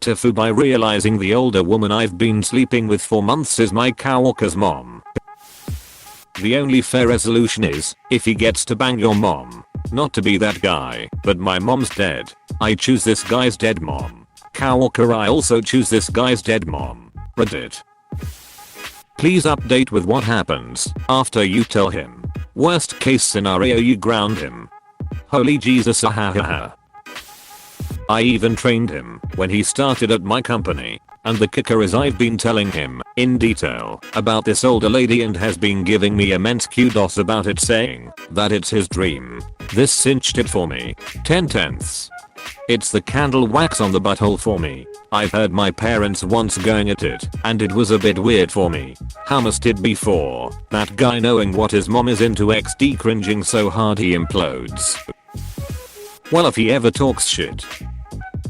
TIFU by realizing the older woman I've been sleeping with for months is my coworker's mom. The only fair resolution is, if he gets to bang your mom. Not to be that guy, but my mom's dead. I choose this guy's dead mom. Coworker, I also choose this guy's dead mom. Reddit. Please update with what happens after you tell him. Worst case scenario, you ground him. Holy Jesus, ahahaha. I even trained him when he started at my company. And the kicker is I've been telling him in detail about this older lady and has been giving me immense kudos about it, saying that it's his dream. This cinched it for me. 10/10. It's the candle wax on the butthole for me. I've heard my parents once going at it and it was a bit weird for me. How must it be for that guy knowing what his mom is into, XD cringing so hard he implodes. Well, if he ever talks shit.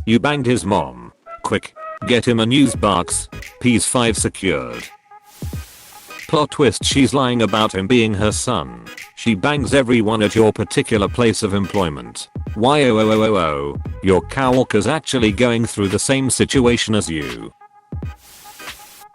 You banged his mom. Quick. Get him a news box. PS5 secured. Plot twist, she's lying about him being her son. She bangs everyone at your particular place of employment. Why, oh, your coworker's actually going through the same situation as you.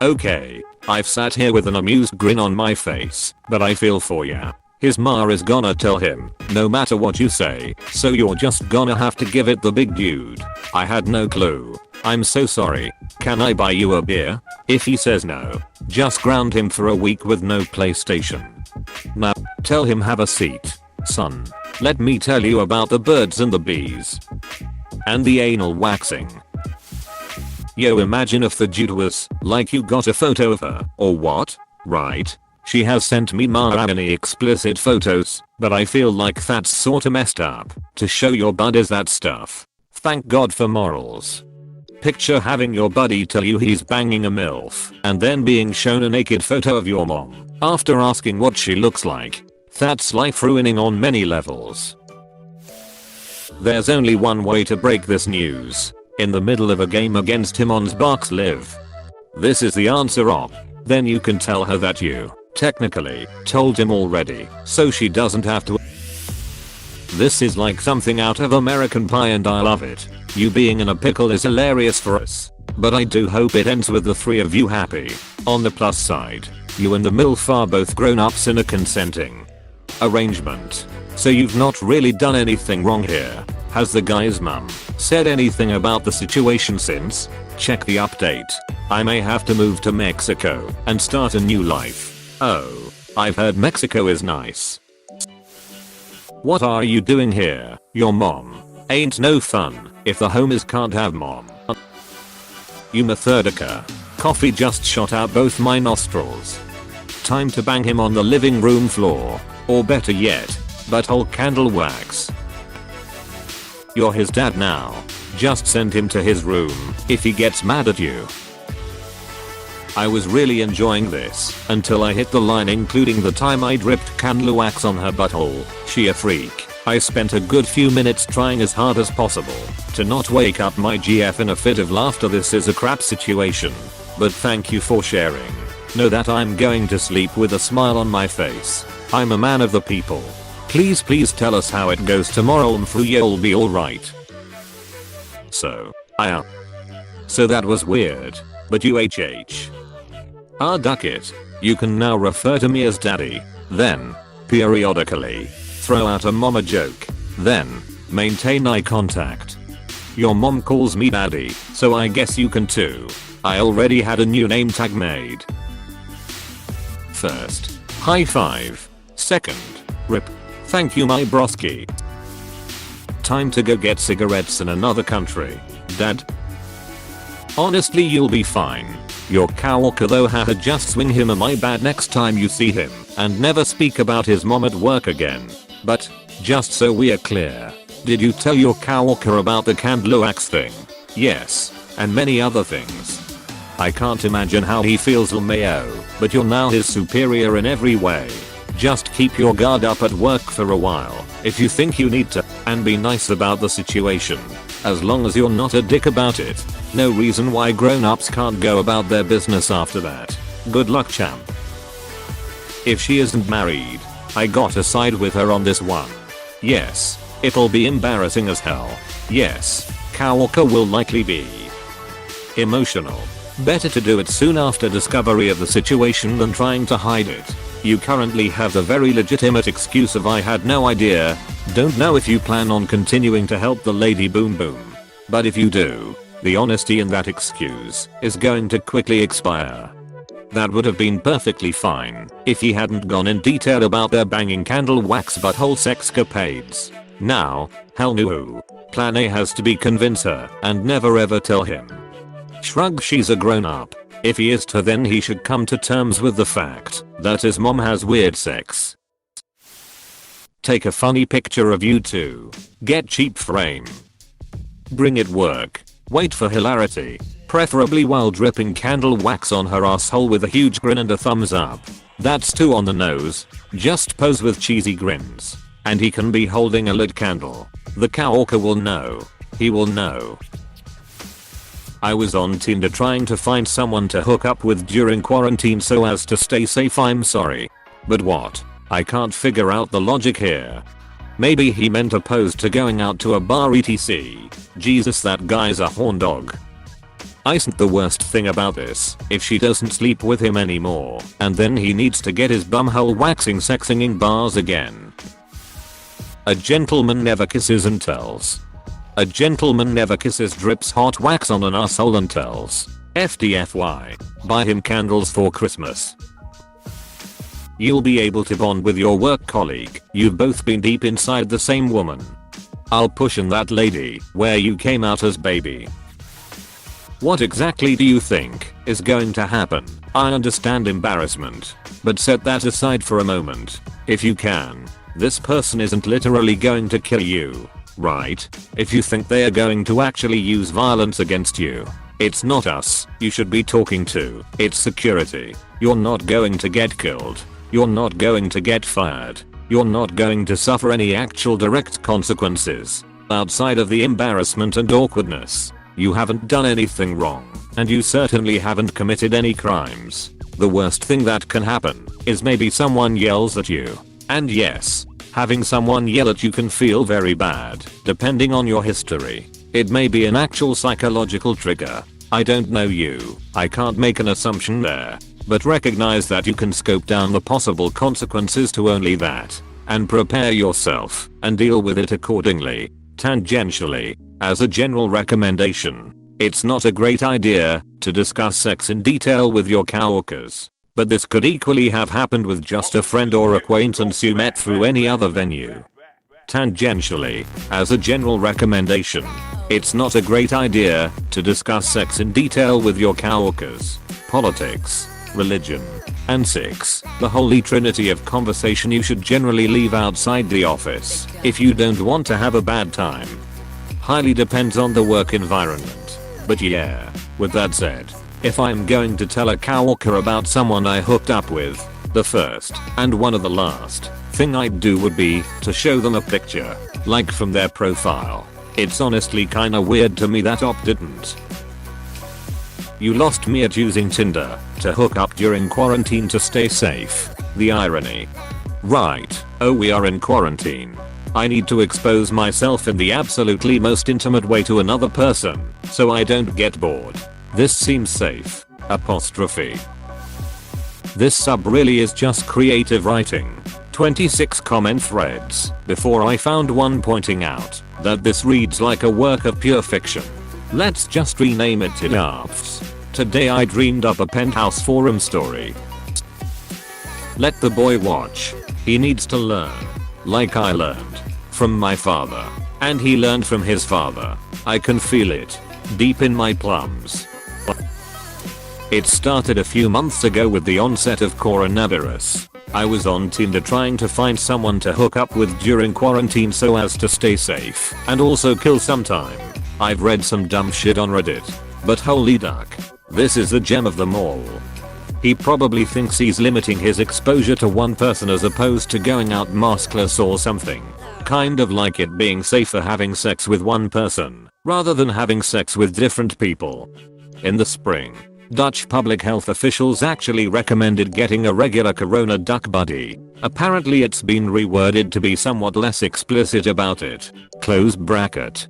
Okay, I've sat here with an amused grin on my face, but I feel for ya. His ma is gonna tell him, no matter what you say, so you're just gonna have to give it the big dude. I had no clue. I'm so sorry. Can I buy you a beer? If he says no, just ground him for a week with no PlayStation. Now, tell him have a seat. Son, let me tell you about the birds and the bees. And the anal waxing. Yo, imagine if the dude was like, you got a photo of her, or what? Right? She has sent me many explicit photos, but I feel like that's sorta messed up. To show your buddies that stuff. Thank God for morals. Picture having your buddy tell you he's banging a MILF and then being shown a naked photo of your mom after asking what she looks like. That's life ruining on many levels. There's only one way to break this news. In the middle of a game against him on Xbox Live. This is the answer op. Then you can tell her that you, technically, told him already, so she doesn't have to. This is like something out of American Pie and I love it. You being in a pickle is hilarious for us. But I do hope it ends with the three of you happy. On the plus side, you and the MILF are both grown-ups in a consenting arrangement. So you've not really done anything wrong here. Has the guy's mum said anything about the situation since? Check the update. I may have to move to Mexico and start a new life. Oh, I've heard Mexico is nice. What are you doing here? Your mom ain't no fun if the homies can't have mom. You methodica. Coffee just shot out both my nostrils. Time to bang him on the living room floor. Or better yet, butthole candle wax. You're his dad now. Just send him to his room if he gets mad at you. I was really enjoying this until I hit the line, including the time I dripped candle wax on her butthole. She a freak. I spent a good few minutes trying as hard as possible to not wake up my GF in a fit of laughter. This is a crap situation, but thank you for sharing. Know that I'm going to sleep with a smile on my face. I'm a man of the people. Please tell us how it goes tomorrow and you'll be alright. So that was weird, but you HH. Ah, duck it. You can now refer to me as daddy. Then, periodically, throw out a mama joke. Then, maintain eye contact. Your mom calls me daddy, so I guess you can too. I already had a new name tag made. First, high five. Second, rip. Thank you my broski. Time to go get cigarettes in another country. Dad. Honestly, you'll be fine. Your coworker though, haha, just swing him a my bad next time you see him and never speak about his mom at work again. But, just so we are clear, did you tell your coworker about the candle wax thing? Yes, and many other things. I can't imagine how he feels, LMAO, but you're now his superior in every way. Just keep your guard up at work for a while if you think you need to, and be nice about the situation. As long as you're not a dick about it. No reason why grown-ups can't go about their business after that. Good luck, champ. If she isn't married, I gotta side with her on this one. Yes, it'll be embarrassing as hell. Yes, coworker will likely be Emotional. Better to do it soon after discovery of the situation than trying to hide it. You currently have the very legitimate excuse of "I had no idea." Don't know if you plan on continuing to help the lady boom boom. But if you do, the honesty in that excuse is going to quickly expire. That would have been perfectly fine if he hadn't gone in detail about their banging candle wax butthole sexcapades. Now, hell no. Plan A has to be convince her and never ever tell him. Shrug, she's a grown up. If he is to, then he should come to terms with the fact that his mom has weird sex. Take a funny picture of you two. Get cheap frame. Bring it work. Wait for hilarity. Preferably while dripping candle wax on her asshole with a huge grin and a thumbs up. That's too on the nose. Just pose with cheesy grins. And he can be holding a lit candle. The coworker will know. He will know. I was on Tinder trying to find someone to hook up with during quarantine so as to stay safe. I'm sorry. But what? I can't figure out the logic here. Maybe he meant opposed to going out to a bar etc. Jesus, that guy's a horn dog. Isn't the worst thing about this if she doesn't sleep with him anymore and then he needs to get his bumhole waxing sex singing bars again. A gentleman never kisses and tells. A gentleman never kisses drips hot wax on an asshole and tells. FDFY. Buy him candles for Christmas. You'll be able to bond with your work colleague. You've both been deep inside the same woman. I'll push in that lady where you came out as baby. What exactly do you think is going to happen? I understand embarrassment, but set that aside for a moment. If you can, this person isn't literally going to kill you, right? If you think they are going to actually use violence against you, it's not us you should be talking to, it's security. You're not going to get killed. You're not going to get fired. You're not going to suffer any actual direct consequences outside of the embarrassment and awkwardness. You haven't done anything wrong, and you certainly haven't committed any crimes. The worst thing that can happen is maybe someone yells at you. And yes, having someone yell at you can feel very bad, depending on your history. It may be an actual psychological trigger. I don't know you. I can't make an assumption there. But recognize that you can scope down the possible consequences to only that. And prepare yourself and deal with it accordingly. Tangentially, as a general recommendation, it's not a great idea to discuss sex in detail with your coworkers. But this could equally have happened with just a friend or acquaintance you met through any other venue. Tangentially, as a general recommendation, it's not a great idea to discuss sex in detail with your coworkers. Politics, religion, and sex, the holy trinity of conversation you should generally leave outside the office if you don't want to have a bad time. Highly depends on the work environment. But yeah, with that said, if I'm going to tell a coworker about someone I hooked up with, the first, and one of the last, thing I'd do would be to show them a picture, like from their profile. It's honestly kinda weird to me that op didn't. You lost me at using Tinder to hook up during quarantine to stay safe. The irony. Right, oh we are in quarantine. I need to expose myself in the absolutely most intimate way to another person, so I don't get bored. This seems safe. Apostrophe. This sub really is just creative writing. 26 comment threads before I found one pointing out that this reads like a work of pure fiction. Let's just rename it TIFU. Today I dreamed up a penthouse forum story. Let the boy watch. He needs to learn. Like I learned from my father. And he learned from his father. I can feel it deep in my plums. It started a few months ago with the onset of coronavirus. I was on Tinder trying to find someone to hook up with during quarantine so as to stay safe and also kill some time. I've read some dumb shit on Reddit, but holy duck, this is the gem of them all. He probably thinks he's limiting his exposure to one person as opposed to going out maskless or something. Kind of like it being safer having sex with one person rather than having sex with different people. In the spring, Dutch public health officials actually recommended getting a regular corona duck buddy. Apparently it's been reworded to be somewhat less explicit about it. Close bracket.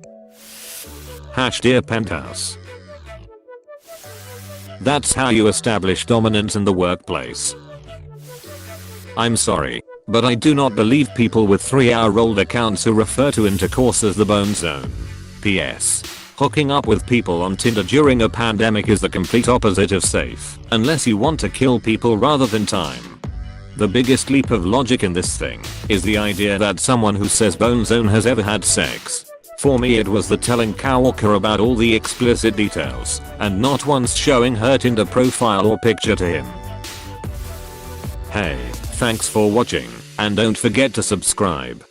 Dear penthouse. That's how you establish dominance in the workplace. I'm sorry, but I do not believe people with 3-hour-old accounts who refer to intercourse as the bone zone. PS. Hooking up with people on Tinder during a pandemic is the complete opposite of safe, unless you want to kill people rather than time. The biggest leap of logic in this thing is the idea that someone who says bone zone has ever had sex. For me it was the telling coworker about all the explicit details and not once showing her Tinder profile or picture to him. Hey, thanks for watching, and don't forget to subscribe.